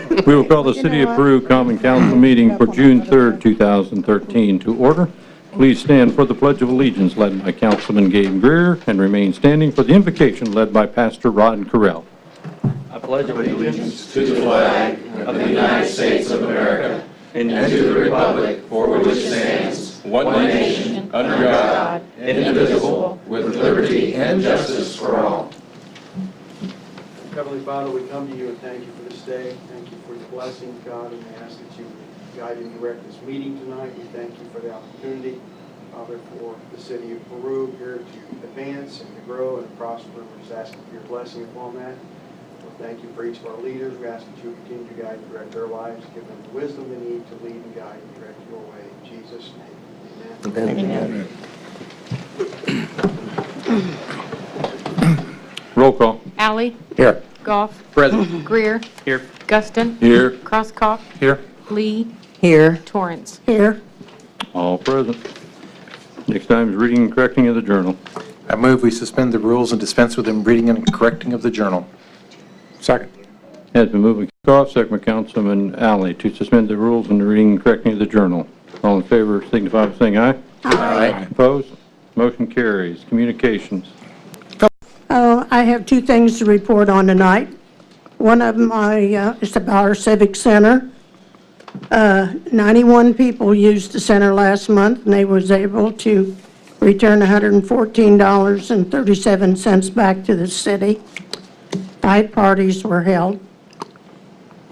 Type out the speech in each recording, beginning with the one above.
We will call the City of Peru Common Council meeting for June 3rd, 2013 to order. Please stand for the Pledge of Allegiance led by Councilman Gabe Greer and remain standing for the invocation led by Pastor Rod Carell. I pledge allegiance to the flag of the United States of America and to the republic for which it stands, one nation, under God, indivisible, with liberty and justice for all. Heavenly Father, we come to you and thank you for this day. Thank you for your blessings, God, and we ask that you guide and direct this meeting tonight. We thank you for the opportunity, Father, for the city of Peru here to advance and to grow and prosper. We're just asking for your blessing upon that. Thank you for each of our leaders. We ask that you continue to guide and direct their lives, give them the wisdom they need to lead and guide and direct your way. In Jesus' name, amen. Amen. Roll call. Alley. Here. Goff. Present. Greer. Here. Guston. Here. Crosskoff. Here. Lee. Here. Torrance. Here. All present. Next time is reading and correcting of the journal. I move we suspend the rules and dispense with the reading and correcting of the journal. Second. Has been moved by Goff, second by Councilman Alley, to suspend the rules and the reading and correcting of the journal. All in favor signify by saying aye. Aye. Opposed? Motion carries. Communications. I have two things to report on tonight. One of them is about our Civic Center. 91 people used the center last month, and they was able to return $114.37 back to the city. 5 parties were held.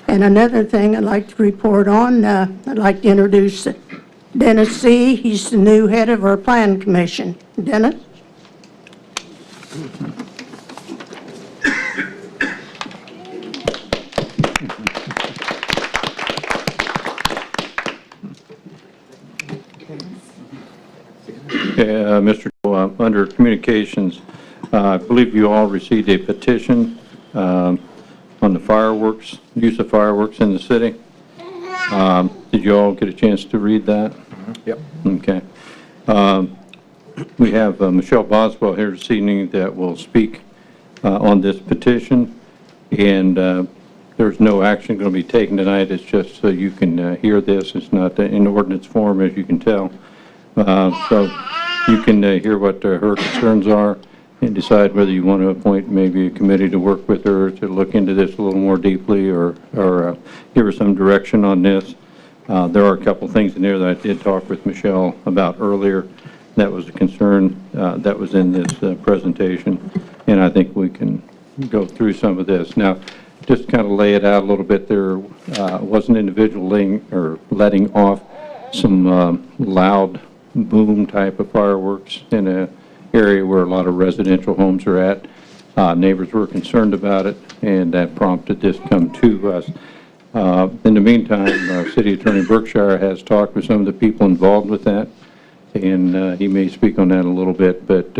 And another thing I'd like to report on, I'd like to introduce Dennis C. He's the new head of our Plan Commission. Dennis? Mr. Under Communications, I believe you all received a petition on the fireworks, use of fireworks in the city. Did you all get a chance to read that? Yep. Okay. We have Michelle Boswell here this evening that will speak on this petition, and there's no action going to be taken tonight. It's just so you can hear this. It's not in ordinance form, as you can tell. So you can hear what her concerns are and decide whether you want to appoint maybe a committee to work with her to look into this a little more deeply or give her some direction on this. There are a couple things in there that I did talk with Michelle about earlier. That was a concern that was in this presentation, and I think we can go through some of this. Now, just kind of lay it out a little bit, there was an individual letting off some loud boom type of fireworks in an area where a lot of residential homes are at. Neighbors were concerned about it, and that prompted this to come to us. In the meantime, City Attorney Berkshire has talked with some of the people involved with that, and he may speak on that a little bit, but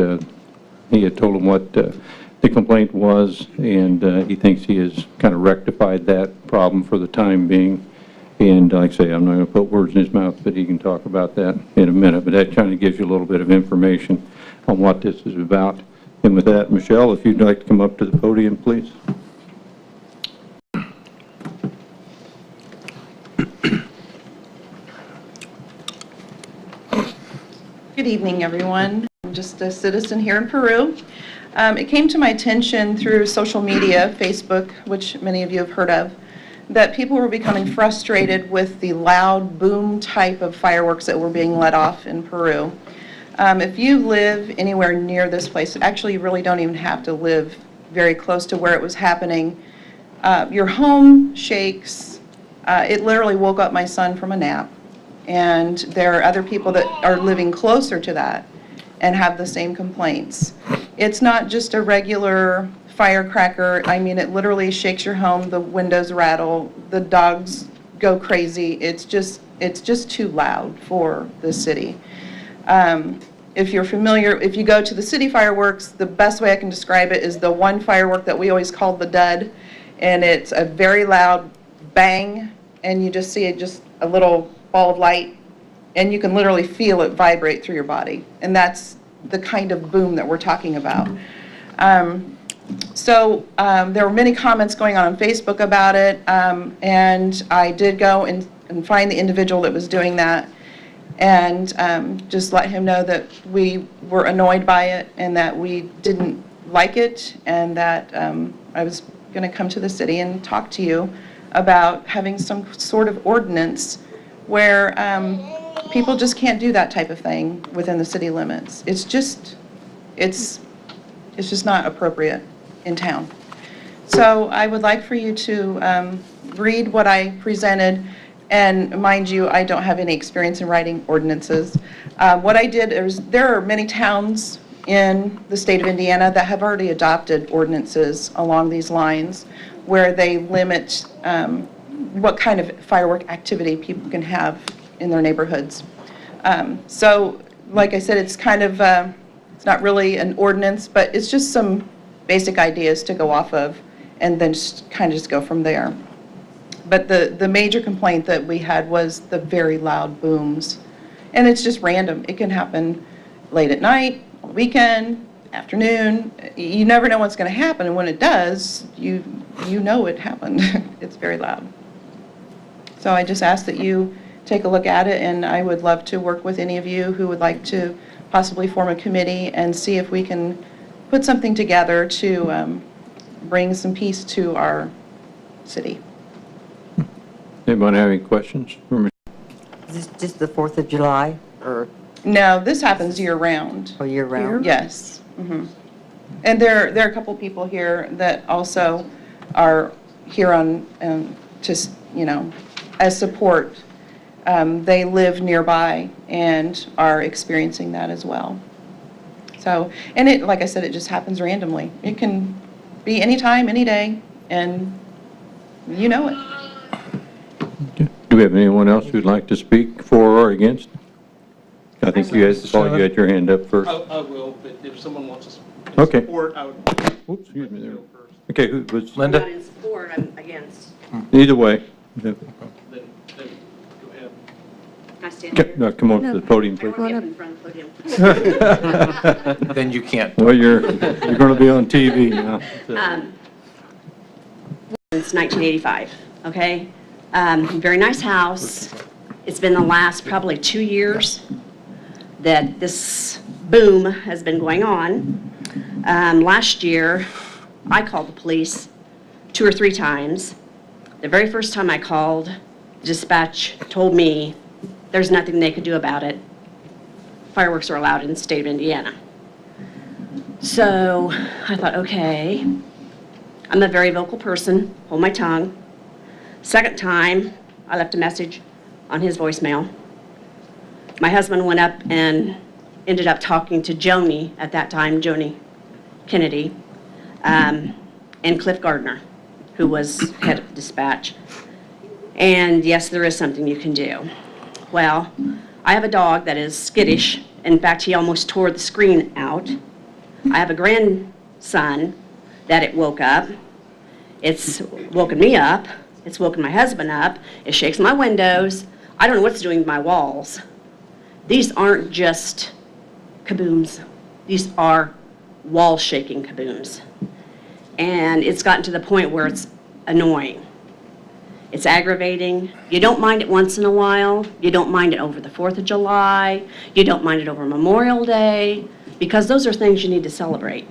he had told him what the complaint was, and he thinks he has kind of rectified that problem for the time being. And like I say, I'm not going to put words in his mouth, but he can talk about that in a minute. But that kind of gives you a little bit of information on what this is about. And with that, Michelle, if you'd like to come up to the podium, please. Good evening, everyone. I'm just a citizen here in Peru. It came to my attention through social media, Facebook, which many of you have heard of, that people were becoming frustrated with the loud boom type of fireworks that were being let off in Peru. If you live anywhere near this place, actually you really don't even have to live very close to where it was happening. Your home shakes. It literally woke up my son from a nap. And there are other people that are living closer to that and have the same complaints. It's not just a regular firecracker. I mean, it literally shakes your home, the windows rattle, the dogs go crazy. It's just too loud for the city. If you're familiar, if you go to the city fireworks, the best way I can describe it is the one firework that we always called the dud, and it's a very loud bang, and you just see it, just a little ball of light, and you can literally feel it vibrate through your body, and that's the kind of boom that we're talking about. There were many comments going on Facebook about it, and I did go and find the individual that was doing that, and just let him know that we were annoyed by it and that we didn't like it, and that I was going to come to the city and talk to you about having some sort of ordinance where people just can't do that type of thing within the city limits. It's just not appropriate in town. So I would like for you to read what I presented, and mind you, I don't have any experience in writing ordinances. What I did is, there are many towns in the state of Indiana that have already adopted ordinances along these lines, where they limit what kind of firework activity people can have in their neighborhoods. So, like I said, it's kind of, it's not really an ordinance, but it's just some basic ideas to go off of, and then just kind of just go from there. But the major complaint that we had was the very loud booms. And it's just random. It can happen late at night, on the weekend, afternoon. You never know what's going to happen, and when it does, you know it happened. It's very loud. So I just ask that you take a look at it, and I would love to work with any of you who would like to possibly form a committee and see if we can put something together to bring some peace to our city. Anybody have any questions for me? Is this just the 4th of July or No, this happens year-round. all year round? Yes. And there are a couple people here that also are here on, just, as support. They live nearby and are experiencing that as well. So, and it, like I said, it just happens randomly. It can be anytime, any day, and you know it. Do we have anyone else who'd like to speak for or against? I think you had, Paul, you had your hand up first. I will, but if someone wants to Okay. support, I would. Oops, excuse me there. Go first. Okay, who was, I'm Linda? not in support, I'm against. either way. Then go ahead. Can I stand here? No, come on to the podium, I don't please. want to get in front of the podium. Then you can't. Well, you're going to be on TV now. so. Since 1985, okay? Very nice house. It's been the last probably 2 years that this boom has been going on. Last year, I called the police 2 or 3 times. The very first time I called, dispatch told me there's nothing they could do about it. Fireworks are allowed in the state of Indiana. So I thought, okay, I'm a very vocal person, hold my tongue. Second time, I left a message on his voicemail. My husband went up and ended up talking to Joni, at that time, Joni Kennedy, and Cliff Gardner, who was head of dispatch. And yes, there is something you can do. Well, I have a dog that is skittish. In fact, he almost tore the screen out. I have a grandson that it woke up. It's woken me up. It's woken my husband up. It shakes my windows. I don't know what it's doing to my walls. These aren't just kabooms. These are wall-shaking kabooms. And it's gotten to the point where it's annoying. It's aggravating. You don't mind it once in a while. You don't mind it over the 4th of July. You don't mind it over Memorial Day, because those are things you need to celebrate.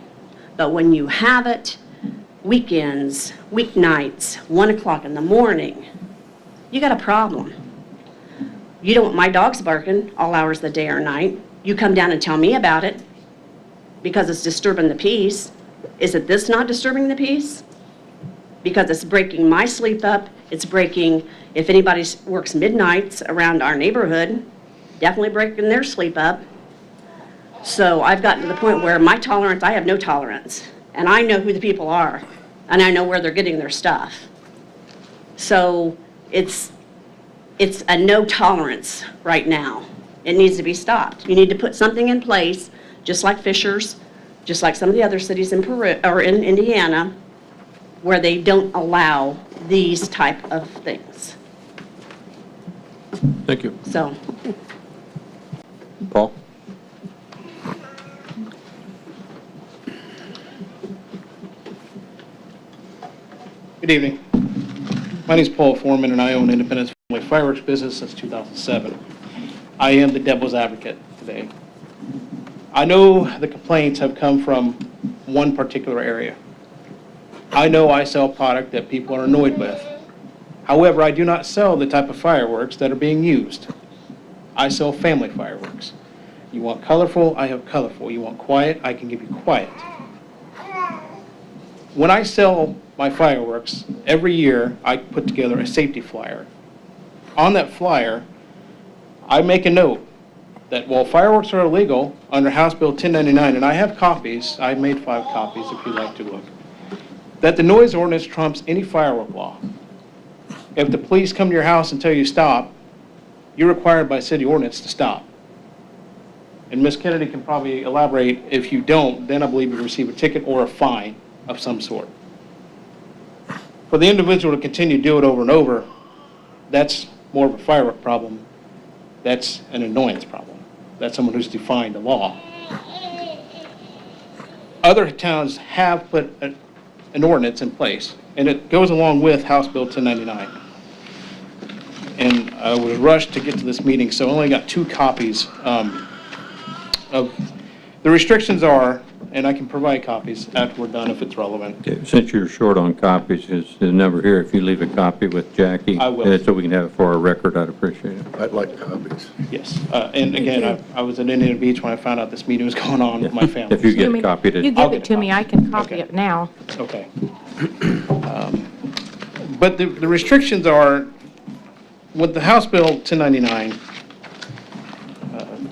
But when you have it weekends, weeknights, 1 o'clock in the morning, you got a problem. You don't, my dog's barking all hours of the day or night. You come down and tell me about it because it's disturbing the peace. Is it this not disturbing the peace? Because it's breaking my sleep up. It's breaking, if anybody works midnights around our neighborhood, definitely breaking their sleep up. So I've gotten to the point where my tolerance, I have no tolerance. And I know who the people are, and I know where they're getting their stuff. So it's a no tolerance right now. It needs to be stopped. You need to put something in place, just like Fishers, just like some of the other cities in Peru, or in Indiana, where they don't allow these type of things. Thank you. So, Paul? Good evening. My name is Paul Foreman, and I own Independence Family Fireworks business since 2007. I am the devil's advocate today. I know the complaints have come from one particular area. I know I sell product that people are annoyed with. However, I do not sell the type of fireworks that are being used. I sell family fireworks. You want colorful, I have colorful. You want quiet, I can give you quiet. When I sell my fireworks, every year I put together a safety flyer. On that flyer, I make a note that while fireworks are illegal under House Bill 1099, and I have copies, I made 5 copies if you'd like to look, that the noise ordinance trumps any firework law. If the police come to your house and tell you stop, you're required by city ordinance to stop. And Ms. Kennedy can probably elaborate. If you don't, then I believe you receive a ticket or a fine of some sort. For the individual to continue to do it over and over, that's more of a firework problem. That's an annoyance problem. That's someone who's defined the law. Other towns have put an ordinance in place, and it goes along with House Bill 1099. And I was rushed to get to this meeting, so I only got 2 copies of the restrictions are, and I can provide copies after we're done if it's relevant. Okay, since you're short on copies, is the number here, if you leave a copy with Jackie? I will. So we can have it for our record, I'd appreciate it. I'd like copies. Yes, and again, I was at Indian Beach when I found out this meeting was going on with my family. If you get You a mean- copy to... You I'll give get it to a me, copy. I can copy Okay. it now. Okay. But the restrictions are, with the House Bill 1099,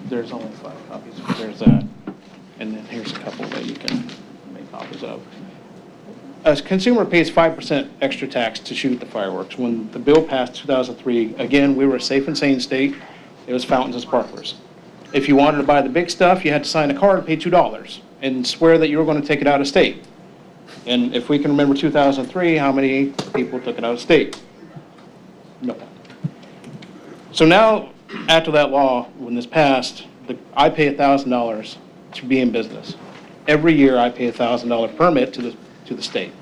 there's only 5 copies. There's that. And then here's a couple that you can make copies of. A consumer pays 5% extra tax to shoot the fireworks. When the bill passed 2003, again, we were a safe and sane state. It was fountains and sparklers. If you wanted to buy the big stuff, you had to sign a card and pay $2 and swear that you were going to take it out of state. And if we can remember 2003, how many people took it out of state? No one. So now, after that law, when this passed, I pay $1,000 to be in business. Every year, I pay a $1,000 permit to the state.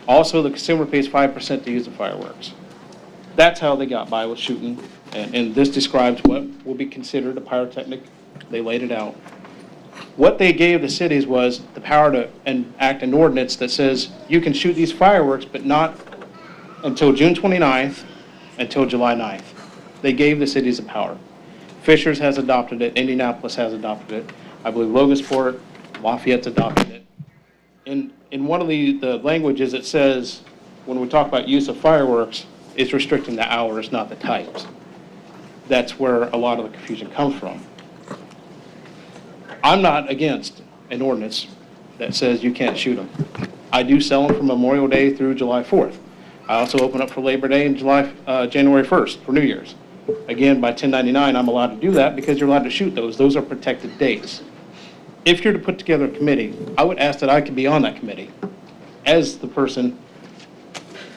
Also, the consumer pays 5% to use the fireworks. That's how they got by with shooting, and this describes what will be considered a pyrotechnic. They laid it out. What they gave the cities was the power to enact an ordinance that says you can shoot these fireworks, but not until June 29th, until July 9th. They gave the cities the power. Fishers has adopted it, Indianapolis has adopted it, I believe Logansport, Lafayette's adopted it. In one of the languages, it says, when we talk about use of fireworks, it's restricting the hours, not the types. That's where a lot of the confusion comes from. I'm not against an ordinance that says you can't shoot them. I do sell them from Memorial Day through July 4th. I also open up for Labor Day and January 1st for New Year's. Again, by 1099, I'm allowed to do that because you're allowed to shoot those. Those are protected dates. If you're to put together a committee, I would ask that I could be on that committee as the person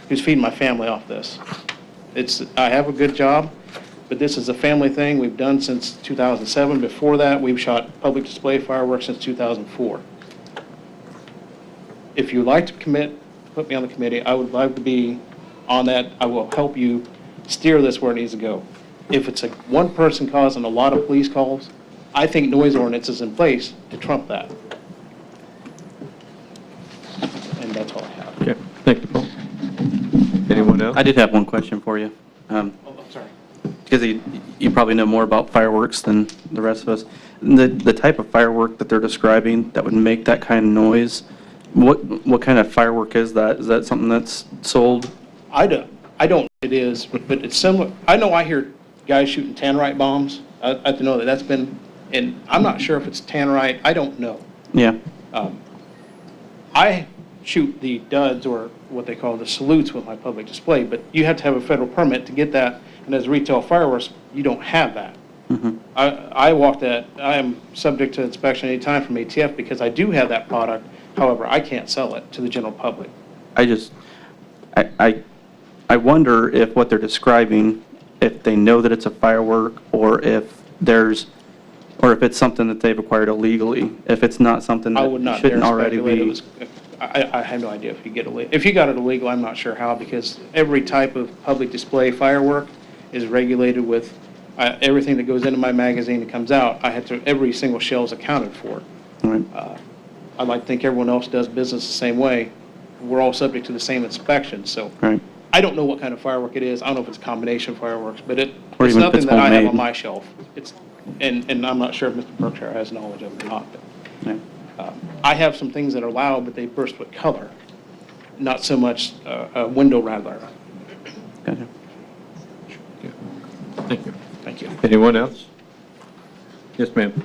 who's feeding my family off this. I have a good job, but this is a family thing we've done since 2007. Before that, we've shot public display fireworks since 2004. If you'd like to put me on the committee, I would love to be on that. I will help you steer this where it needs to go. If it's one person causing a lot of police calls, I think noise ordinance is in place to trump that. And that's all I have. Okay, thank you, Paul. Anyone else? I did have one question for you. Oh, I'm sorry. Because you probably know more about fireworks than the rest of us. The type of firework that they're describing that would make that kind of noise, what kind of firework is that? Is that something that's sold? I don't know what it is, but it's similar. I know I hear guys shooting tannerite bombs. I have to know that that's been, and I'm not sure if it's tannerite. I don't know. Yeah. I shoot the duds, or what they call the salutes, with my public display, but you have to have a federal permit to get that, and as retail fireworks, you don't have that. I walk that. I am subject to inspection anytime from ATF because I do have that product. However, I can't sell it to the general public. I wonder if what they're describing, if they know that it's a firework, or if it's something that they've acquired illegally, if it's not something I would that not dare shouldn't already speculate. It be. was I have no idea if you get illegal. If you got it illegal, I'm not sure how, because every type of public display firework is regulated with everything that goes into my magazine that comes out. Every single shell is accounted for. Right. I'd like to think everyone else does business the same way. We're all subject to the same inspection, so. Right. I don't know what kind of firework it is. I don't know if it's a combination fireworks, but Or it's even if nothing it's that I have homemade. on my shelf. And I'm not sure if Mr. Berkshire has knowledge of it or not. Yeah. But I have some things that are loud, but they burst with color, not so much a window rattler. Gotcha. Thank you. Thank you. Anyone else? Yes, ma'am.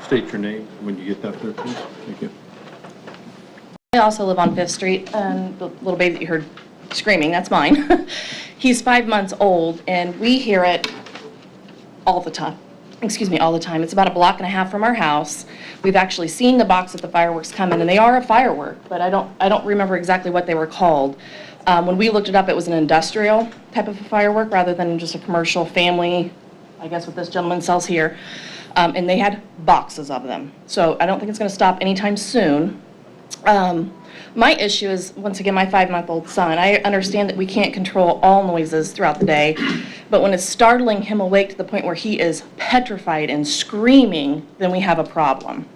State your name when you get up there, please. Thank you. I also live on Fifth Street, and the little baby that you heard screaming, that's mine. He's 5 months old, and we hear it all the time. All the time. It's about a block and a half from our house. We've actually seen the box that the fireworks come in, and they are a firework, but I don't remember exactly what they were called. When we looked it up, it was an industrial type of a firework rather than just a commercial family, I guess what this gentleman sells here. And they had boxes of them. So I don't think it's going to stop anytime soon. My issue is, once again, my 5-month-old son. I understand that we can't control all noises throughout the day, but when it's startling him awake to the point where he is petrified and screaming, then we have a problem.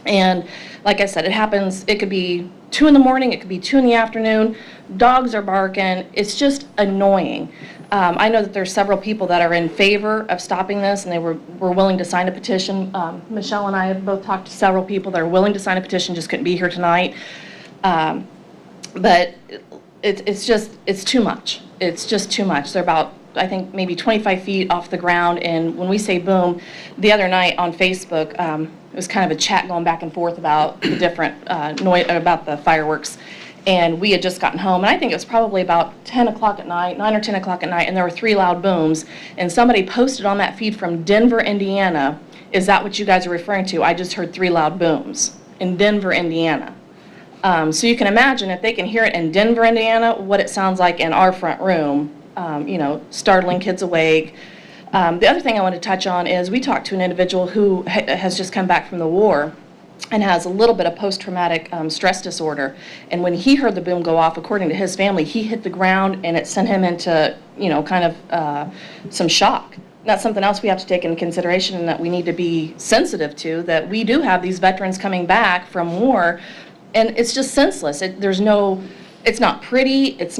And like I said, it happens, it could be 2 in the morning, it could be 2 in the afternoon, dogs are barking, it's just annoying. I know that there's several people that are in favor of stopping this, and they were willing to sign a petition. Michelle and I have both talked to several people that are willing to sign a petition, just couldn't be here tonight. But it's too much. It's just too much. They're about, I think, maybe 25 feet off the ground, and when we say boom, the other night on Facebook, it was kind of a chat going back and forth about the different noise, about the fireworks. And we had just gotten home, and I think it was probably about 10 o'clock at night, 9 or 10 o'clock at night, and there were 3 loud booms. And somebody posted on that feed from Denver, Indiana, is that what you guys are referring to? I just heard 3 loud booms in Denver, Indiana. So you can imagine if they can hear it in Denver, Indiana, what it sounds like in our front room, startling kids awake. The other thing I want to touch on is we talked to an individual who has just come back from the war and has a little bit of post-traumatic stress disorder. And when he heard the boom go off, according to his family, he hit the ground and it sent him into, kind of some shock. And that's something else we have to take into consideration and that we need to be sensitive to, that we do have these veterans coming back from war, and it's just senseless. It's not pretty, it's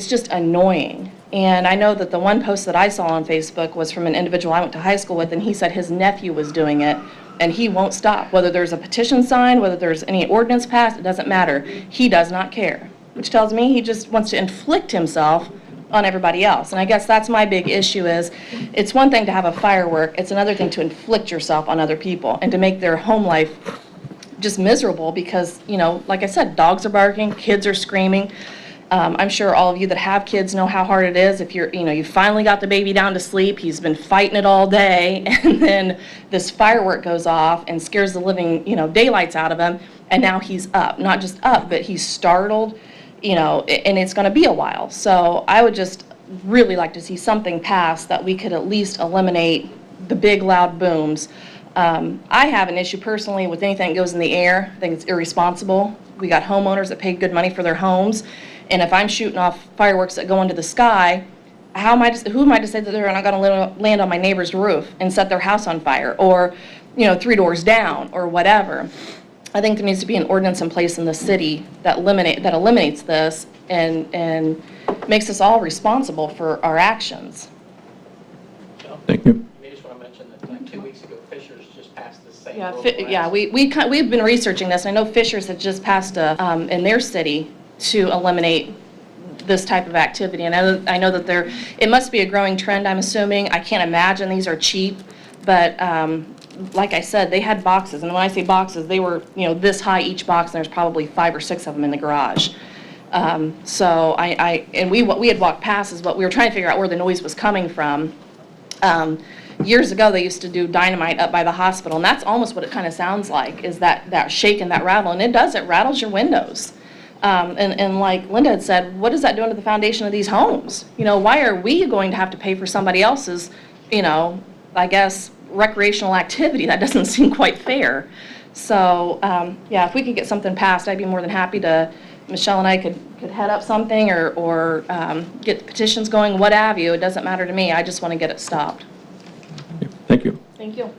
just annoying. And I know that the one post that I saw on Facebook was from an individual I went to high school with, and he said his nephew was doing it, and he won't stop. Whether there's a petition signed, whether there's any ordinance passed, it doesn't matter. He does not care, which tells me he just wants to inflict himself on everybody else. And I guess that's my big issue is, it's one thing to have a firework, it's another thing to inflict yourself on other people and to make their home life just miserable because, like I said, dogs are barking, kids are screaming. I'm sure all of you that have kids know how hard it is if you finally got the baby down to sleep, he's been fighting it all day, and then this firework goes off and scares the living, daylights out of him, and now he's up. Not just up, but he's startled, and it's going to be a while. So I would just really like to see something passed that we could at least eliminate the big loud booms. I have an issue personally with anything that goes in the air. I think it's irresponsible. We got homeowners that pay good money for their homes, and if I'm shooting off fireworks that go into the sky, who am I to say that they're not going to land on my neighbor's roof and set their house on fire, or 3 doors down, or whatever? I think there needs to be an ordinance in place in the city that eliminates this and makes us all responsible for our actions. Thank you. I just want to mention that like 2 weeks ago, Fishers just passed the same Yeah, rule. we've been researching this. I know Fishers had just passed in their city to eliminate this type of activity, and I know that it must be a growing trend, I'm assuming. I can't imagine these are cheap, but like I said, they had boxes, and when I say boxes, they were this high each box, and there's probably 5 or 6 of them in the garage. So we had walked past is what we were trying to figure out where the noise was coming from. Years ago, they used to do dynamite up by the hospital, and that's almost what it kind of sounds like, is that shake and that rattle, and it rattles your windows. And like Linda had said, what is that doing to the foundation of these homes? Why are we going to have to pay for somebody else's, I guess, recreational activity. That doesn't seem quite fair. So, yeah, if we could get something passed, I'd be more than happy to, Michelle and I could head up something or get the petitions going, what have you. It doesn't matter to me. I just want to get it stopped. Thank you. Thank you.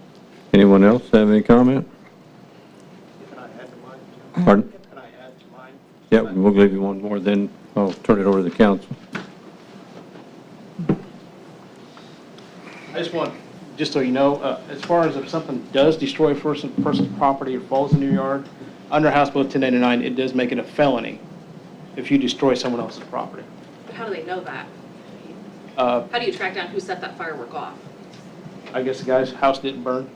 Anyone else have any comment? Can I add to mine? Pardon? Can I add to mine? Yeah, we'll give you one more, then I'll turn it over to the council. I just want, just so you know, as far as if something does destroy a person's property or falls in your yard, under House Bill 1099, it does make it a felony if you destroy someone else's property. But how do they know that? Uh, How do you track down who set that firework off? I guess the guy's house didn't burn.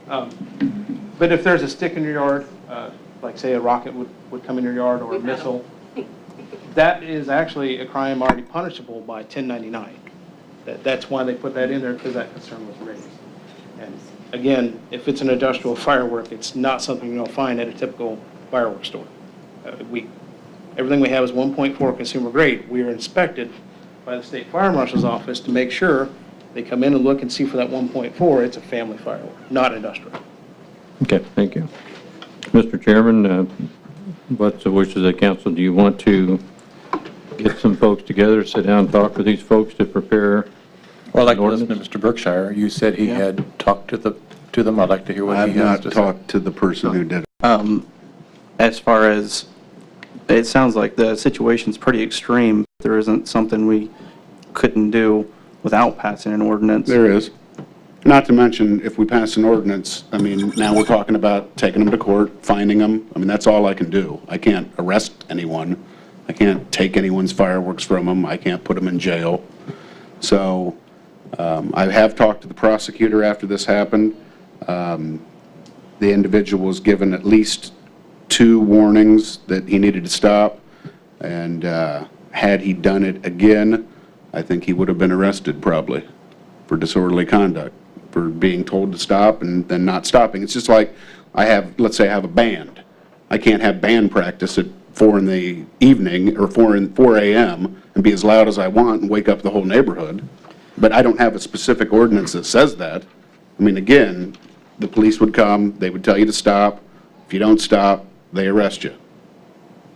But if there's a stick in your yard, like say a rocket would come in your yard or a We've had 'em. missile, that is actually a crime already punishable by 1099. That's why they put that in there, because that concern was raised. And again, if it's an industrial firework, it's not something you'll find at a typical fireworks store. Everything we have is 1.4 consumer grade. We are inspected by the state fire marshal's office to make sure they come in and look and see for that 1.4, it's a family firework, not industrial. Okay, thank you. Mr. Chairman, what's the wishes of the council? Do you want to get some folks together, sit down, and talk with these folks to prepare? Well, I'd like an to listen to ordinance? Mr. Berkshire. You said he had talked to them. I'd like to hear what he I've has not to say. talked to the person who did it. As far as, it sounds like the situation's pretty extreme. There isn't something we couldn't do without passing an ordinance. There is. Not to mention, if we pass an ordinance, I mean, now we're talking about taking them to court, finding them. I mean, that's all I can do. I can't arrest anyone. I can't take anyone's fireworks from them. I can't put them in jail. So I have talked to the prosecutor after this happened. The individual was given at least 2 warnings that he needed to stop, and had he done it again, I think he would have been arrested probably for disorderly conduct, for being told to stop and then not stopping. It's just like let's say I have a band. I can't have band practice at 4 in the evening or 4 a.m. and be as loud as I want and wake up the whole neighborhood. But I don't have a specific ordinance that says that. I mean, again, the police would come, they would tell you to stop. If you don't stop, they arrest you.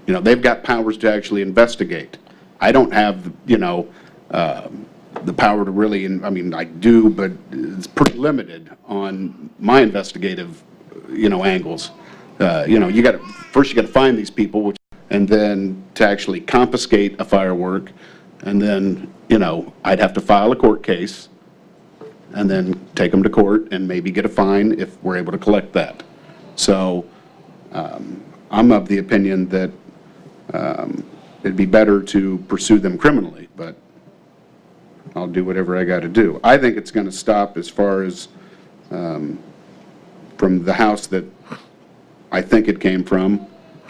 You know, they've got powers to actually investigate. I don't have, the power to really, I mean, I do, but it's pretty limited on my investigative, angles. First you gotta find these people, and then to actually confiscate a firework, and then, I'd have to file a court case, and then take them to court and maybe get a fine if we're able to collect that. So, I'm of the opinion that it'd be better to pursue them criminally, but I'll do whatever I got to do. I think it's going to stop as far as from the house that I think it came from.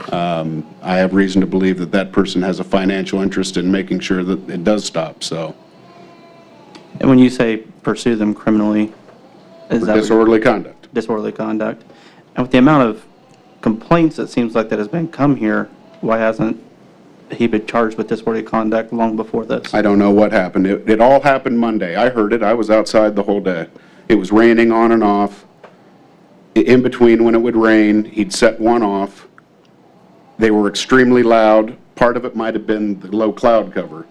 I have reason to believe that that person has a financial interest in making sure that it does stop, so. And when you say pursue them criminally, is that Disorderly conduct. disorderly conduct? And with the amount of complaints it seems like that has been come here, why hasn't he been charged with disorderly conduct long before this? I don't know what happened. It all happened Monday. I heard it. I was outside the whole day. It was raining on and off. In between when it would rain, he'd set one off. They were extremely loud. Part of it might have been the low cloud cover.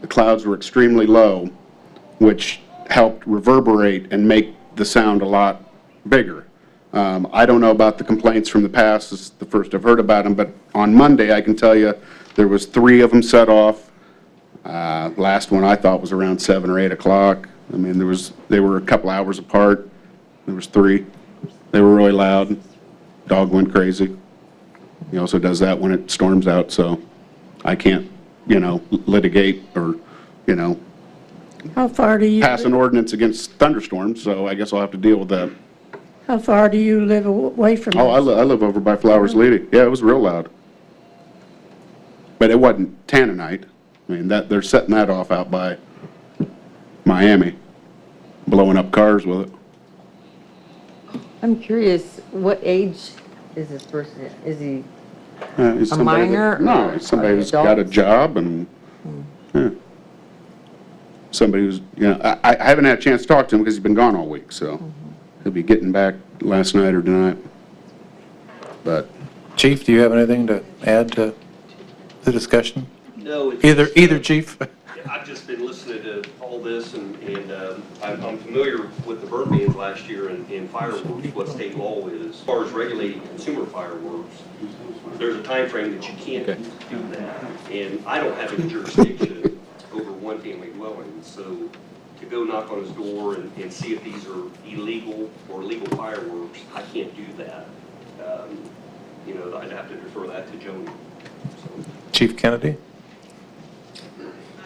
The clouds were extremely low, which helped reverberate and make the sound a lot bigger. I don't know about the complaints from the past. This is the first I've heard about them, but on Monday, I can tell you, there was 3 of them set off. Last one I thought was around 7 or 8 o'clock. I mean, they were a couple hours apart. There was 3. They were really loud. Dog went crazy. He also does that when it storms out, so I can't, litigate or, How far do you, pass an ordinance against thunderstorms, so I guess I'll have to deal with that. how far do you live away from Oh, I this? live over by Flowers Leading. Yeah, it was real loud. But it wasn't Tananite. I mean, they're setting that off out by Miami, blowing up cars with it. I'm curious, what age is this person? Is he, He's somebody minor No, or he's somebody an who's got a adult? job and, yeah. Somebody who's, I haven't had a chance to talk to him because he's been gone all week, so. He'll be getting back last night or tonight. But Chief, do you have anything to add to the discussion? No. Either chief? I've just been listening to all this, and I'm familiar with the burn bans last year and fireworks, what state law is. As far as regulating consumer fireworks, there's a time frame that you can't do that. And I don't have any jurisdiction over one-family dwellings, so to go knock on his door and see if these are illegal or legal fireworks, I can't do that. I'd have to defer that to Joni. Chief Kennedy?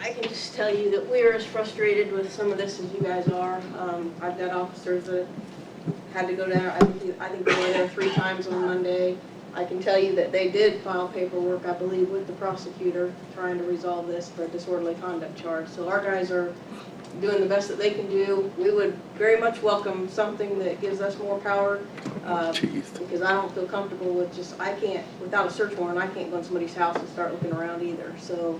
I can just tell you that we're as frustrated with some of this as you guys are. I've got officers that had to go down, I think they were there 3 times on Monday. I can tell you that they did file paperwork, I believe, with the prosecutor trying to resolve this for a disorderly conduct charge. So our guys are doing the best that they can do. We would very much welcome something that gives us more power, because I don't feel comfortable with without a search warrant, I can't go in somebody's house and start looking around either. So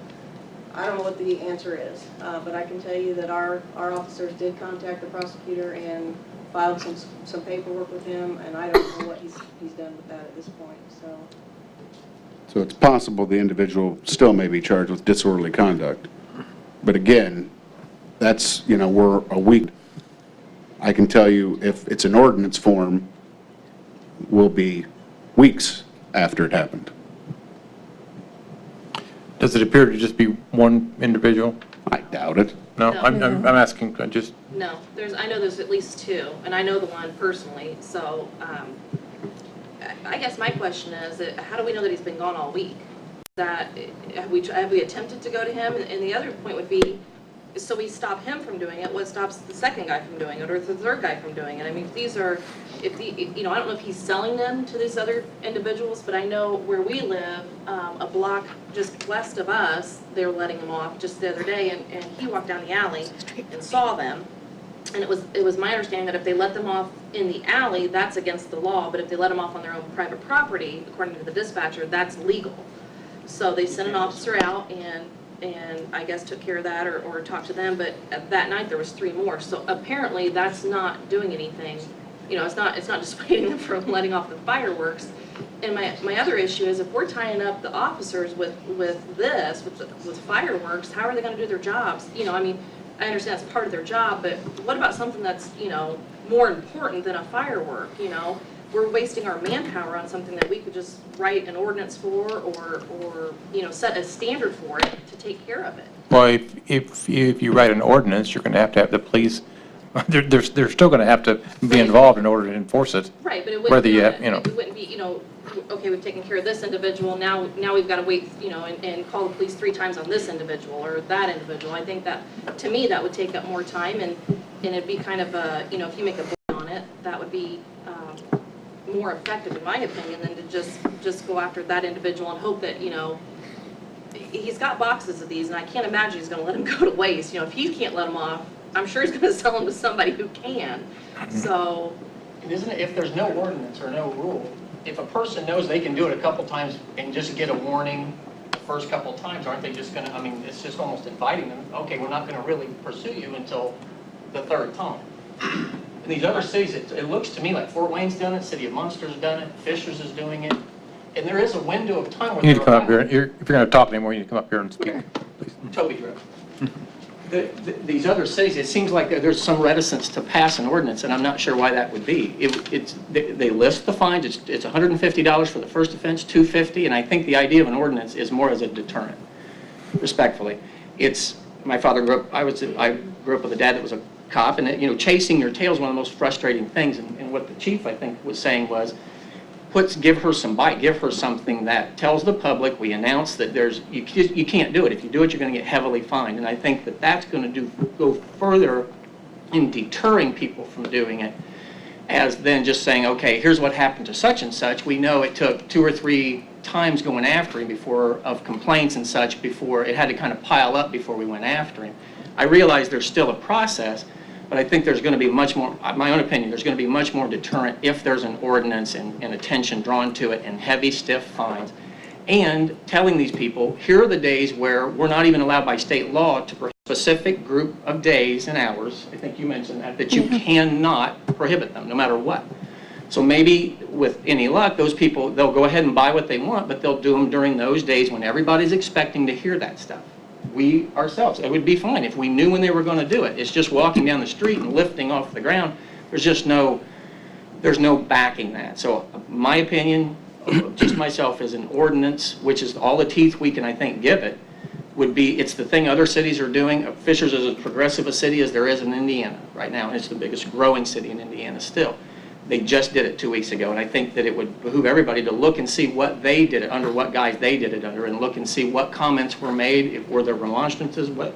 I don't know what the answer is, but I can tell you that our officers did contact the prosecutor and filed some paperwork with him, and I don't know what he's done with that at this point. So it's possible the individual still may be charged with disorderly conduct. But again, that's, we're a week. I can tell you if it's an ordinance form, will be weeks after it happened. Does it appear to just be one individual? I doubt it. No, No. I'm asking, just, No, I know there's at least 2, and I know the one personally, so, I guess my question is, how do we know that he's been gone all week? Have we attempted to go to him? And the other point would be, so we stop him from doing it, what stops the second guy from doing it, or the third guy from doing it? I mean, I don't know if he's selling them to these other individuals, but I know where we live, a block just west of us, they were letting them off just the other day, and he walked down the alley and saw them. And it was my understanding that if they let them off in the alley, that's against the law, but if they let them off on their own private property, according to the dispatcher, that's legal. So they sent an officer out and I guess took care of that or talked to them, but that night there was 3 more. So apparently that's not doing anything. It's not dissuading them from letting off the fireworks. And my other issue is if we're tying up the officers with fireworks, how are they going to do their jobs? I understand it's part of their job, but what about something that's, more important than a firework? We're wasting our manpower on something that we could just write an ordinance for or set a standard for it to take care of it. well, if you write an ordinance, you're going to have the police, they're still going to have to be involved in order to enforce it. Right, but it wouldn't Whether be, it wouldn't be, okay, we've taken care of this individual, now we've got to wait, and call the police 3 times on this individual or that individual. I think that, to me, that would take up more time, and it'd be kind of a, if you make a ban on it, that would be more effective, in my opinion, than to just go after that individual and hope that, he's got boxes of these, and I can't imagine he's going to let them go to waste. If he can't let them off, I'm sure he's going to sell them to somebody who can. So, And isn't it, if there's no ordinance or no rule, if a person knows they can do it a couple times and just get a warning the first couple times, aren't they just going to, it's just almost inviting them, okay, we're not going to really pursue you until the 3rd time. In these other cities, it looks to me like Fort Wayne's done it, City of Munster's done it, Fishers is doing it, and there is a window of time where You need to they're come up here, allowed. if you're going to talk anymore, you need to come up here and speak. Toby Drive. These other cities, it seems like there's some reticence to pass an ordinance, and I'm not sure why that would be. They list the fines, it's $150 for the first offense, $250, and I think the idea of an ordinance is more as a deterrent, respectfully. My father grew up, I grew up with a dad that was a cop, and chasing your tail is one of the most frustrating things, and what the chief, I think, was saying was, give her some bite, give her something that tells the public, we announce that you can't do it. If you do it, you're going to get heavily fined. And I think that that's going to go further in deterring people from doing it, as then just saying, okay, here's what happened to such and such. We know it took 2 or 3 times going after him of complaints and such before it had to kind of pile up before we went after him. I realize there's still a process, but I think there's going to be much more, my own opinion, there's going to be much more deterrent if there's an ordinance and attention drawn to it and heavy, stiff fines. And telling these people, here are the days where we're not even allowed by state law to pursue specific group of days and hours, I think you mentioned that you cannot prohibit them, no matter what. So maybe with any luck, those people, they'll go ahead and buy what they want, but they'll do them during those days when everybody's expecting to hear that stuff. We ourselves, it would be fine if we knew when they were going to do it. It's just walking down the street and lifting off the ground. There's no backing that. So my opinion, just myself, is an ordinance, which is all the teeth we can, I think, give it, would be, it's the thing other cities are doing. Fishers is as progressive a city as there is in Indiana right now, and it's the biggest growing city in Indiana still. They just did it 2 weeks ago, and I think that it would behoove everybody to look and see what they did it under, what guise they did it under, and look and see what comments were made, if were there remonstrances, what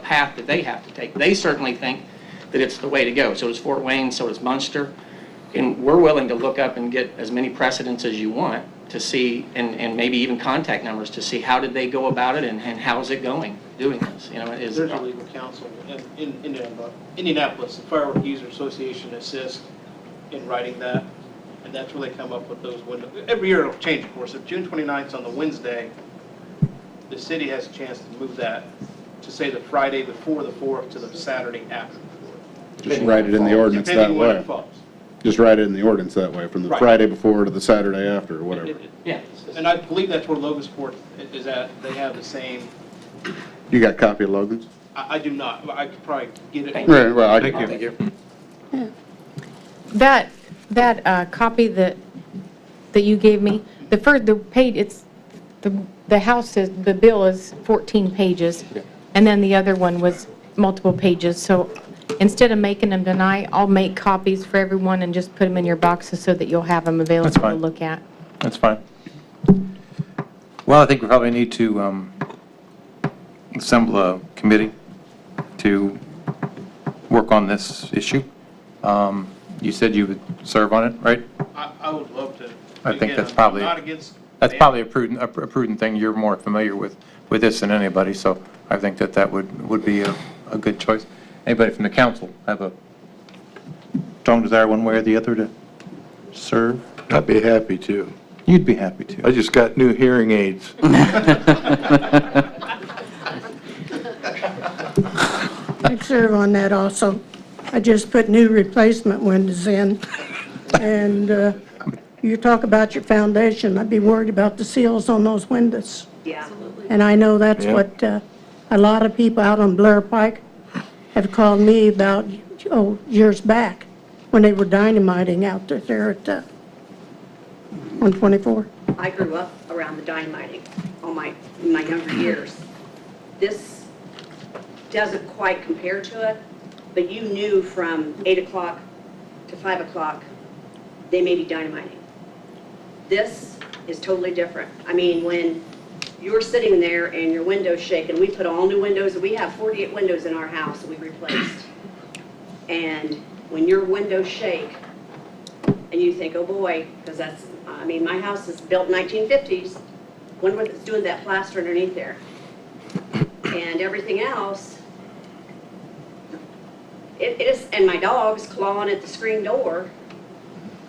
path did they have to take. They certainly think that it's the way to go. So does Fort Wayne, so does Munster, and we're willing to look up and get as many precedents as you want to see, and maybe even contact numbers to see how did they go about it and how's it going doing this. There's a legal counsel in Indianapolis, the Firework User Association assists in writing that, and that's where they come up with those windows. Every year it'll change, of course. If June 29th is on the Wednesday, the city has a chance to move that to say the Friday before the 4th to the Saturday after the 4th. Just write it in the ordinance that Depending on when way. it falls. Just write it in the ordinance that way, from the Right. Friday before to the Saturday after, or whatever. Yeah. And I believe that's where Logansport is at. They have the same, You got a copy of Logan's? I do not, I could probably get it. Right, well, I Thank you. That copy that you gave me, the page, it's, the house is, the bill is 14 pages, and then the other one was multiple pages, so instead of making them tonight, I'll make copies for everyone and just put them in your boxes so that you'll have them available That's to fine. look at. That's fine. Well, I think we probably need to assemble a committee to work on this issue. You said you would serve on it, right? I would love to. I think Again, that's I'm probably, not against that's probably a prudent thing. You're more familiar with this than anybody, so I think that would be a good choice. Anybody from the council have a strong desire one way or the other to serve? I'd be happy to. You'd be happy to. I just got new hearing aids. I'd serve on that also. I just put new replacement windows in, and you talk about your foundation, I'd be worried about the seals on those windows. Yeah. And I know that's Yeah. what a lot of people out on Blair Pike have called me about, years back, when they were dynamiting out there at 124. I grew up around the dynamiting in my younger years. This doesn't quite compare to it, but you knew from 8 o'clock to 5 o'clock, they may be dynamiting. This is totally different. I mean, when you're sitting there and your window's shaking, we put all new windows, we have 48 windows in our house that we replaced. And when your windows shake, and you think, oh boy, because my house is built 1950s, when was it doing that plaster underneath there? And everything else, it is, and my dog's clawing at the screen door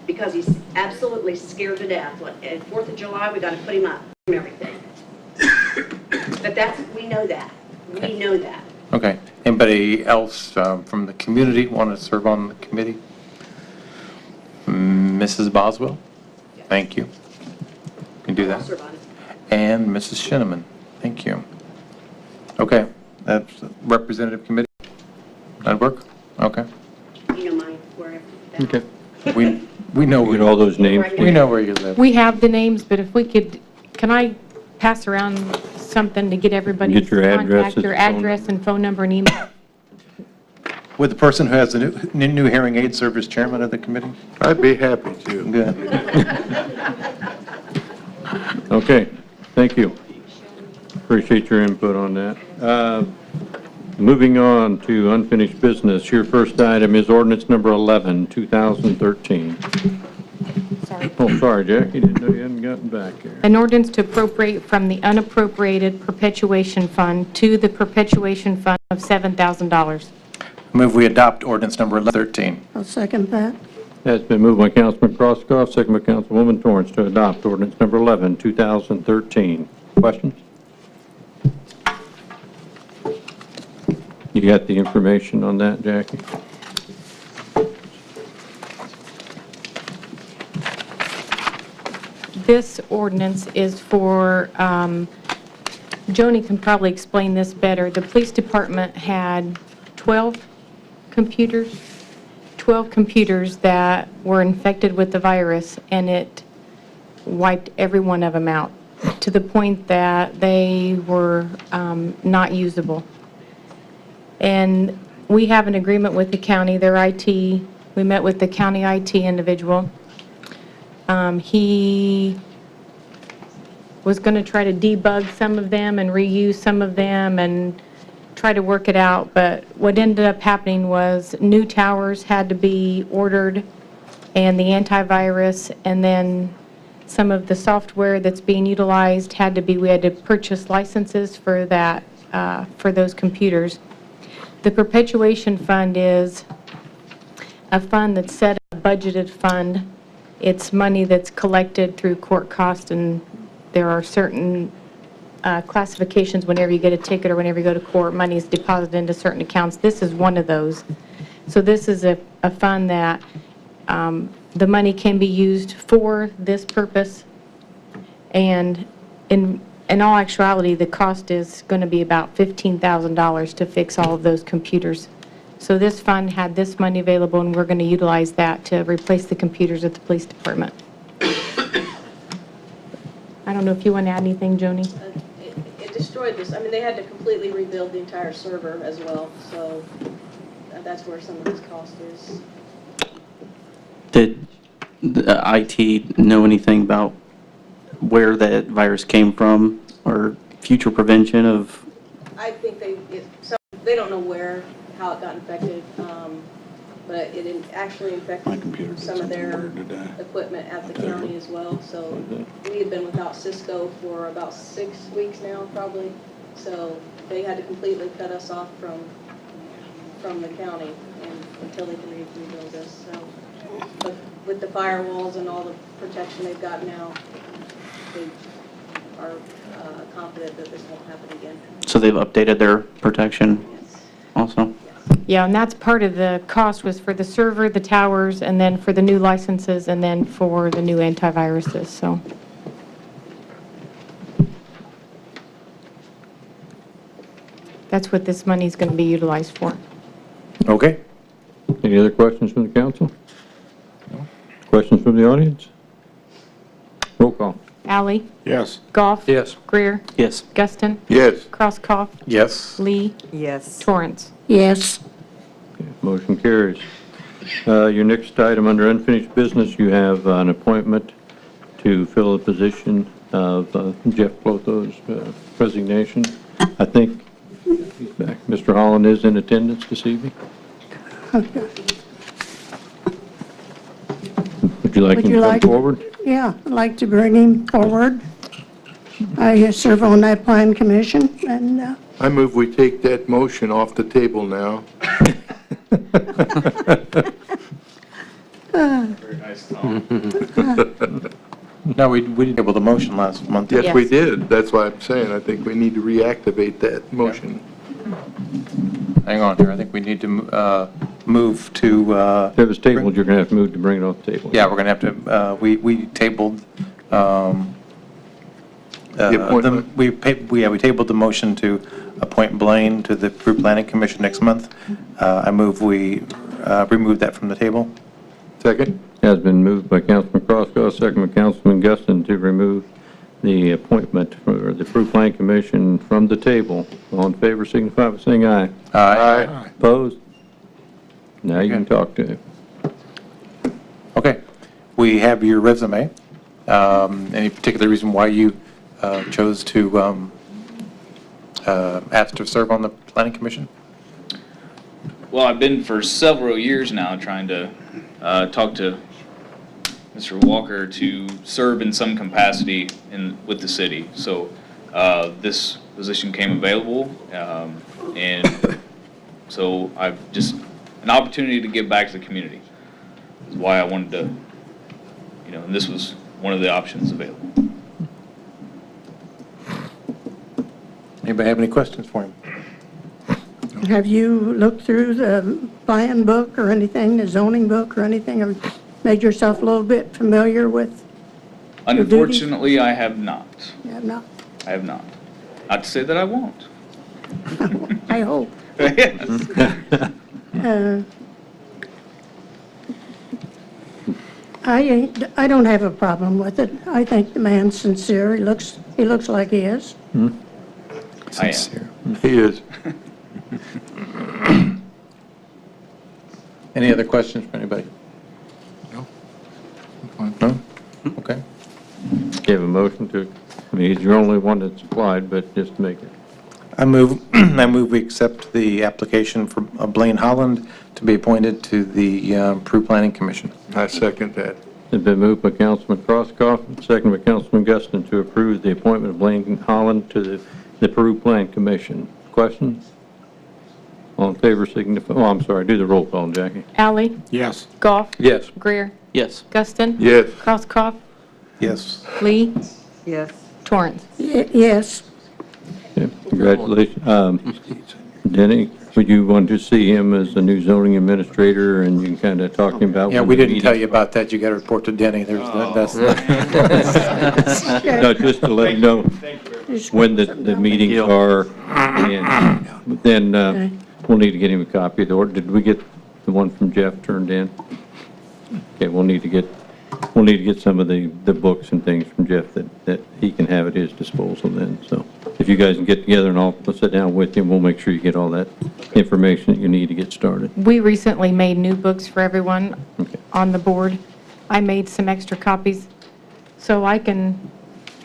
because he's absolutely scared to death. At 4th of July, we got to put him up from everything. But we know that. We know that. Okay. Anybody else from the community want to serve on the committee? Mrs. Boswell? Thank you. You can do that. I'll serve on it. And Mrs. Shinneman? Thank you. Okay. That's representative committee? That work? Okay. You know mine, wherever. Okay. We know Get all those names, we know where you live. We have the names, but if we could, can I pass around something to get everybody's Get your addresses, contact, your phone address and phone number and email? Would the person who has the new hearing aid serve as chairman of the committee? I'd be happy to. Good. Okay, thank you. Appreciate your input on that. Moving on to unfinished business. Your first item is ordinance number 11, 2013. Sorry. Oh, sorry, Jackie, didn't know you hadn't gotten back here. An ordinance to appropriate from the unappropriated perpetuation fund to the perpetuation fund of $7,000. Move we adopt ordinance number 1113. I'll second that. That's been moved by Councilman Crosskoff, second by Councilwoman Torrance to adopt ordinance number 11, 2013. Questions? You got the information on that, Jackie? This ordinance is for, Joni can probably explain this better. The police department had 12 computers that were infected with the virus, and it wiped every one of them out to the point that they were not usable. And we have an agreement with the county, their IT. We met with the county IT individual. He was going to try to debug some of them and reuse some of them and try to work it out, but what ended up happening was new towers had to be ordered, and the antivirus, and then some of the software that's being utilized had to be, we had to purchase licenses for that, for those computers. The perpetuation fund is a fund that's set, a budgeted fund. It's money that's collected through court cost, and there are certain classifications whenever you get a ticket or whenever you go to court, money is deposited into certain accounts. This is one of those. So this is a fund that the money can be used for this purpose, and in all actuality, the cost is going to be about $15,000 to fix all of those computers. So this fund had this money available, and we're going to utilize that to replace the computers at the police department. I don't know if you want to add anything, Joni? It destroyed this, I mean, they had to completely rebuild the entire server as well, so that's where some of this cost is. Did the IT know anything about where that virus came from or future prevention of? I think they don't know where, how it got infected, but it actually infected some of their equipment at the county as well. So we had been without Cisco for about 6 weeks now, probably. So they had to completely cut us off from the county until they can rebuild us. So, but with the firewalls and all the protection they've got now, they are confident that this won't happen again. So they've updated their protection also? Yeah, and that's part of the cost was for the server, the towers, and then for the new licenses, and then for the new antiviruses, so. That's what this money is going to be utilized for. Okay. Any other questions from the council? Questions from the audience? Roll call. Alley? Yes. Goff? Yes. Greer? Yes. Guston? Yes. Crosskoff? Yes. Lee? Yes. Torrance? Yes. Motion carries. Your next item under unfinished business, you have an appointment to fill the position of Jeff Clotho's resignation. I think he's back. Mr. Holland is in attendance this evening. Would you like him to come forward? Yeah, I'd like to bring him forward. I serve on that plan commission, and I move we take that motion off the table now. Very nice, Tom. No, we didn't table the motion last month. Yes, we Yes. did. That's why I'm saying I think we need to reactivate that motion. Hang on here, I think we need to move to, If it was tabled, you're going to have to move to bring it off the table. yeah, we're going to have to, we tabled, The appointment? we tabled the motion to appoint Blaine to the Group Planning Commission next month. I move we remove that from the table. Second? Has been moved by Councilman Crosskow, second by Councilman Guston to remove the appointment for the Fruit Planning Commission from the table. All in favor signify by saying aye. Aye. Opposed? Now you can talk to him. Okay. We have your resume. Any particular reason why you chose to ask to serve on the Planning Commission? Well, I've been for several years now trying to talk to Mr. Walker to serve in some capacity with the city. So this position came available, and so I've just an opportunity to give back to the community is why I wanted to, and this was one of the options available. Anybody have any questions for him? Have you looked through the plan book or anything, the zoning book or anything, or made yourself a little bit familiar with? your duties? Unfortunately, I have not. Yeah, no, I have not. Not to say that I won't. I hope. Yes. I don't have a problem with it. I think the man's sincere. He looks like he is. I am. He is. Any other questions from anybody? No. No? Okay. You have a motion to, I mean, he's the only one that's applied, but just to make it. I move we accept the application for Blaine Holland to be appointed to the Peru Planning Commission. I second that. It's been moved by Councilman Crosskoff, and seconded by Councilman Guston to approve the appointment of Blaine Holland to the Peru Plan Commission. Questions? All in favor signify, oh, I'm sorry, do the roll call, Jackie. Alley, Yes. Goff, Yes. Greer, Yes. Guston. Yes. Crosskoff, Yes. Lee, Yes. Torrance. Yes, Okay, congratulations. Denny, would you want to see him as the new zoning administrator, and you can kind of talk to him about? Yeah, when we the didn't tell meeting- you about that. You got to report to Denny. There's that's No, just to let you know when the meetings are, and then we'll need to get him a copy of the order. Did we get the one from Jeff turned in? Okay, we'll need to get some of the books and things from Jeff that he can have at his disposal then, so. If you guys can get together and I'll sit down with you, and we'll make sure you get all that information that you need to get started. We recently made new books for everyone Okay. on the board. I made some extra copies, so I can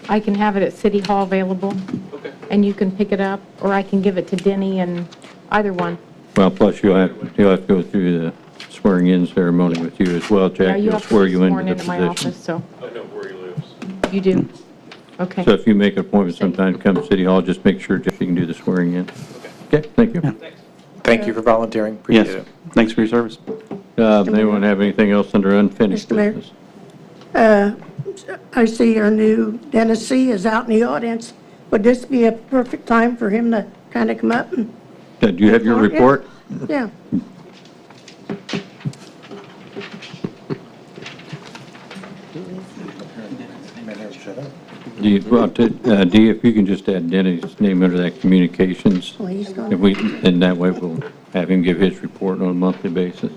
have it at City Hall available. Okay. And you can pick it up, or I can give it to Denny, and either one. Well, plus you'll have to go through the swearing-in ceremony with you as well, Yeah, Jack. you He'll have to swear be you sworn into in the at my position. office, so. I know where he lives. You do? Okay. So if you make an appointment sometime to come to City Hall, just make sure Jeff, you can do the swearing-in. Okay, thank you. Thank you for volunteering. Appreciate Yes. it. Thanks for your service. Anyone have anything else under unfinished Mr. Mayor? business? I see our new Dennis C. is out in the audience. Would this be a perfect time for him to kind of come up and, Do you have your report? yeah? Dee, if you can just add Denny's name under that communications, Well, he's gone. and that way we'll have him give his report on a monthly basis.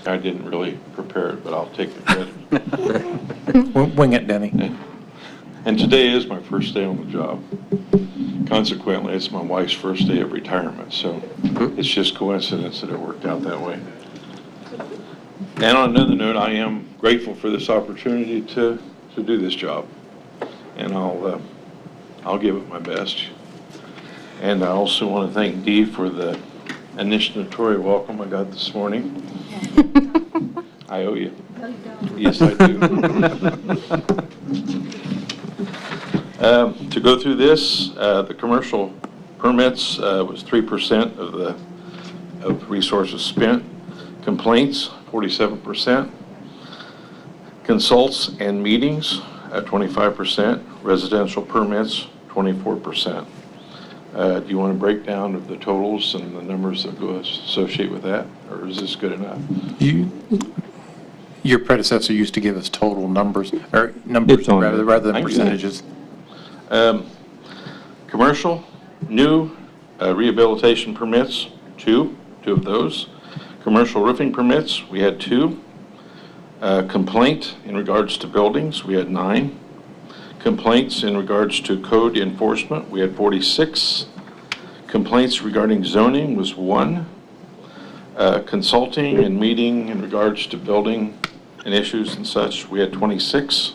I didn't really prepare it, but I'll take the credit. Wing it, Denny. And today is my first day on the job. Consequently, it's my wife's first day of retirement, so it's just coincidence that it worked out that way. And on another note, I am grateful for this opportunity to do this job. And I'll give it my best. And I also want to thank Dee for the initiatory welcome I got this morning. I owe you. Yes, I do. To go through this, the commercial permits was 3% of resources spent. Complaints, 47%. Consults and meetings, 25%. Residential permits, 24%. Do you want a breakdown of the totals and the numbers that go associate with that, or is this good enough? Your predecessor used to give us total numbers, or numbers It's on rather there. than percentages. Commercial, new rehabilitation permits, two of those. Commercial roofing permits, we had 2. Complaint in regards to buildings, we had 9. Complaints in regards to code enforcement, we had 46. Complaints regarding zoning was 1. Consulting and meeting in regards to building and issues and such, we had 26.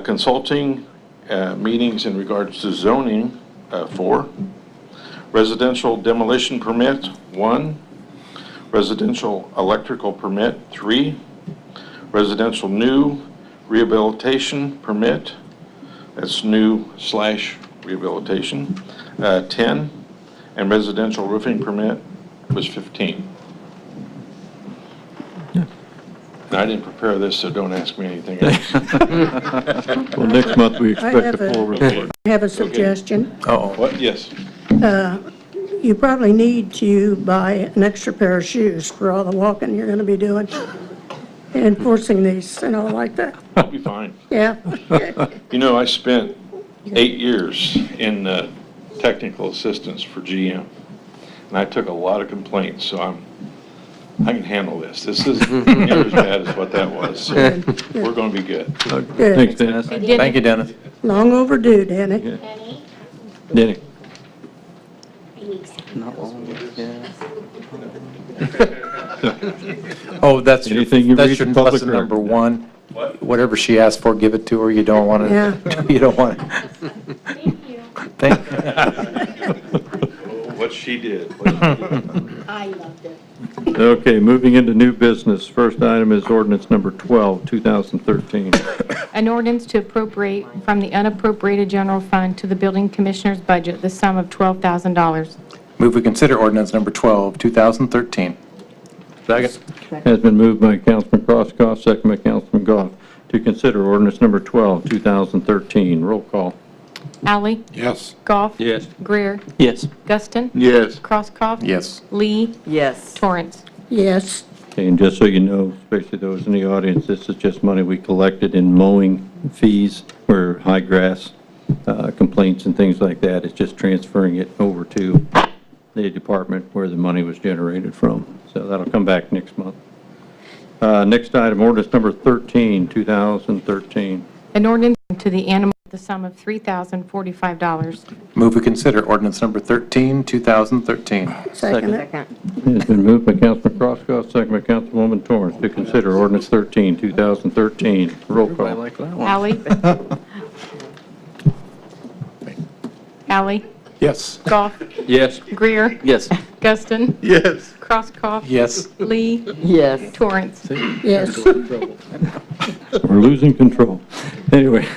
Consulting meetings in regards to zoning, 4. Residential demolition permit, 1. Residential electrical permit, 3. Residential new rehabilitation permit, that's new/rehabilitation, 10. And residential roofing permit was 15. And I didn't prepare this, so don't ask me anything else. Well, next month we I expect have a full a- report. I have a suggestion. Uh-oh. What? Yes. you probably need to buy an extra pair of shoes for all the walking you're gonna be doing, enforcing these and all like that. I'll be fine. Yeah? You know, I spent 8 years in technical assistance for GM, and I took a lot of complaints, so I can handle this. This isn't near as bad as what that was, so we're going to be good. Good. Thanks, Dennis. Thank you, Dennis. Long overdue, Danny. Denny? Not long, yeah. Oh, that's your, Anything you that's read your in public lesson or- number one. Whatever she asks for, give it to her. You don't want to, Yeah. you don't want to. Thank you. What she did. I loved it. Okay, moving into new business. First item is ordinance number 12, 2013. An ordinance to appropriate from the unappropriated general fund to the building commissioner's budget the sum of $12,000. Move we consider ordinance number 12, 2013. Second. Has been moved by Councilman Crosskoff, second by Councilman Goff, to consider ordinance number 12, 2013. Roll call. Alley? Yes. Goff? Yes. Greer? Yes. Guston? Yes. Crosskoff? Yes. Lee? Yes. Torrance? Yes. Okay, and just so you know, especially those in the audience, this is just money we collected in mowing fees for high grass complaints and things like that. It's just transferring it over to the department where the money was generated from. So that'll come back next month. Next item, ordinance number 13, 2013. An ordinance to the animal the sum of $3,045. Move we consider ordinance number 13, 2013. Second it. Second. It's been moved by Councilman Crosskoff, second by Councilwoman Torrance, to consider ordinance 13, 2013. Roll call. Like that one. Alley? Alley? Yes. Goff? Yes. Greer? Yes. Guston? Yes. Crosskoff? Yes. Lee? Yes. Torrance? Yes. We're losing control. Anyway.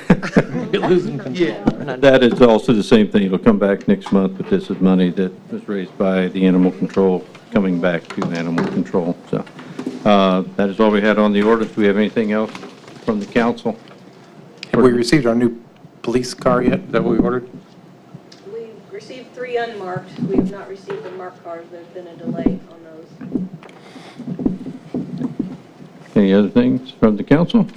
You're losing control. That is also the same thing. It'll come back next month, but this is money that was raised by the animal control, coming back to animal control. So that is all we had on the ordinance. Do we have anything else from the council? Have we received our new police car yet? Is that what we ordered? We've received 3 unmarked. We have not received the marked cars. There's been a delay on those. Any other things from the council?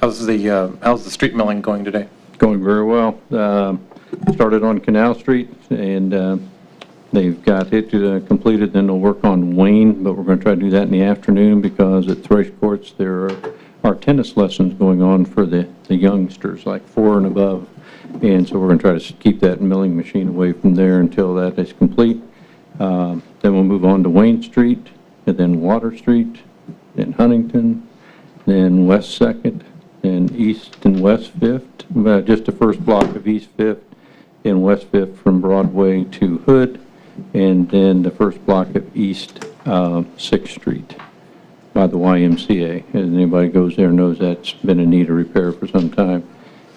How's the street milling going today? Going very well. Started on Canal Street, and they've got it completed, then they'll work on Wayne, but we're going to try to do that in the afternoon because at Thresh Courts, there are tennis lessons going on for the youngsters, like 4 and above. And so we're going to try to keep that milling machine away from there until that is complete. Then we'll move on to Wayne Street, and then Water Street, then Huntington, then West 2nd, then East and West 5th, just the first block of East 5th and West 5th from Broadway to Hood, and then the first block of East 6th Street by the YMCA. As anybody goes there knows that's been in need of repair for some time.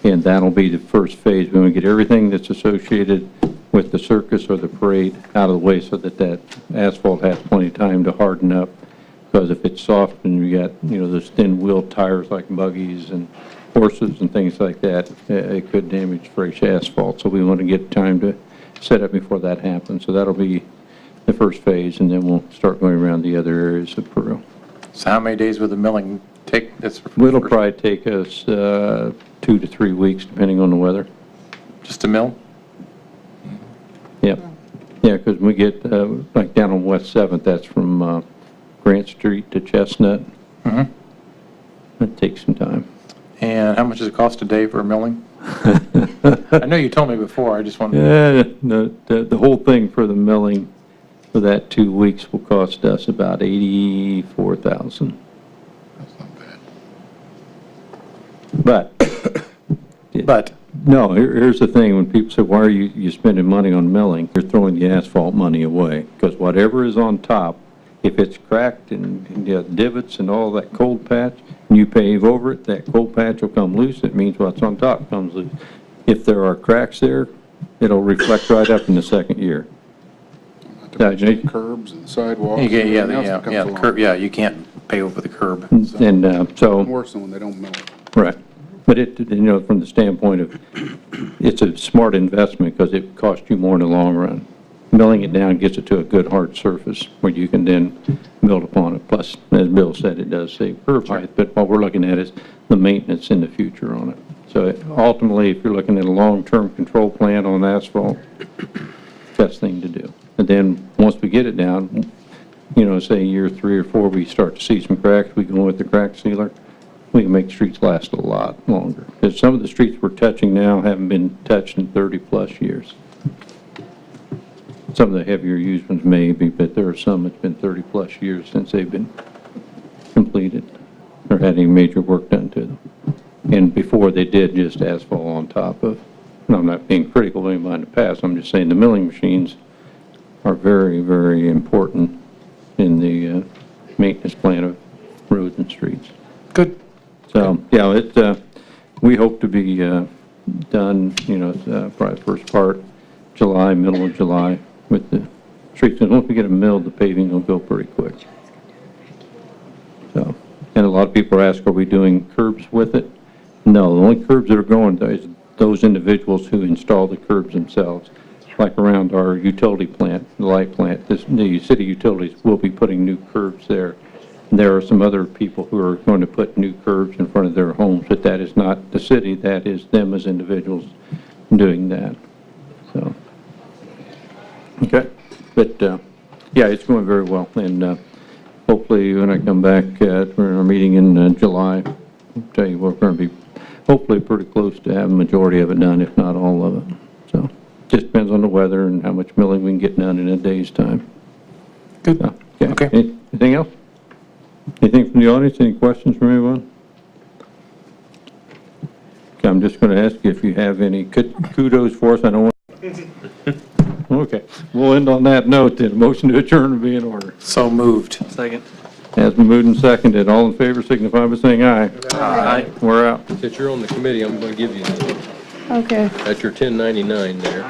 And that'll be the first phase. We're going to get everything that's associated with the circus or the parade out of the way so that that asphalt has plenty of time to harden up. Because if it's soft and you got, those thin wheel tires like buggies and horses and things like that, it could damage fresh asphalt. So we want to get time to set up before that happens. So that'll be the first phase, and then we'll start going around the other areas of Peru. So how many days will the milling take? It'll probably take us 2 to 3 weeks, depending on the weather. Just to mill? Yep. Yeah, because we get, like down on West 7th, that's from Grant Street to Chestnut. Mm-hmm. That takes some time. And how much does it cost a day for milling? I know you told me before, I just wanted to... The whole thing for the milling for that 2 weeks will cost us about $84,000. That's not bad. But No, here's the thing, when people say, why are you spending money on milling? You're throwing the asphalt money away, because whatever is on top, if it's cracked and you got divots and all that cold patch, and you pave over it, that cold patch will come loose. It means what's on top comes loose. If there are cracks there, it'll reflect right up in the second year. Not to mention the curbs and sidewalks. you get, and everything else that comes the along. curb, you can't pay over the curb. And so... Worse than when they don't mill it. Right. But from the standpoint of, it's a smart investment because it costs you more in the long run. milling it down gets it to a good hard surface where you can then build upon it. Plus, as Bill said, it does save curb height, but what we're looking at is the maintenance in the future on it. So ultimately, if you're looking at a long-term control plan on asphalt, best thing to do. And then, once we get it down, say year 3 or 4, we start to see some cracks, we go with the crack sealer, we can make streets last a lot longer. Because some of the streets we're touching now haven't been touched in 30-plus years. Some of the heavier used ones maybe, but there are some that's been 30-plus years since they've been completed or had any major work done to them. And before they did just asphalt on top of, and I'm not being critical of anybody in the past, I'm just saying the milling machines are very, very important in the maintenance plan of roads and streets. Good. So, yeah, we hope to be done, probably first part July, middle of July with the streets. And once we get them milled, the paving will go pretty quick. So, and a lot of people ask, are we doing curbs with it? No, the only curbs that are going is those individuals who install the curbs themselves. Like around our utility plant, the light plant, the city utilities will be putting new curbs there. There are some other people who are going to put new curbs in front of their homes, but that is not the city, that is them as individuals doing that. So, okay, but yeah, it's going very well, and hopefully when I come back for our meeting in July, I'll tell you we're going to be hopefully pretty close to having the majority of it done, if not all of it. So, just depends on the weather and how much milling we can get done in a day's time. Good. So, Okay. Anything else? Anything from the audience? Any questions from anyone? Okay, I'm just going to ask you if you have any kudos for us. I don't want. Okay, we'll end on that note then. Motion to adjourn will be in order. So moved. Second. Has been moved and seconded. All in favor signify by saying aye. Aye. We're out. Since you're on the committee, I'm going to give you, Okay. that's your 1099 there.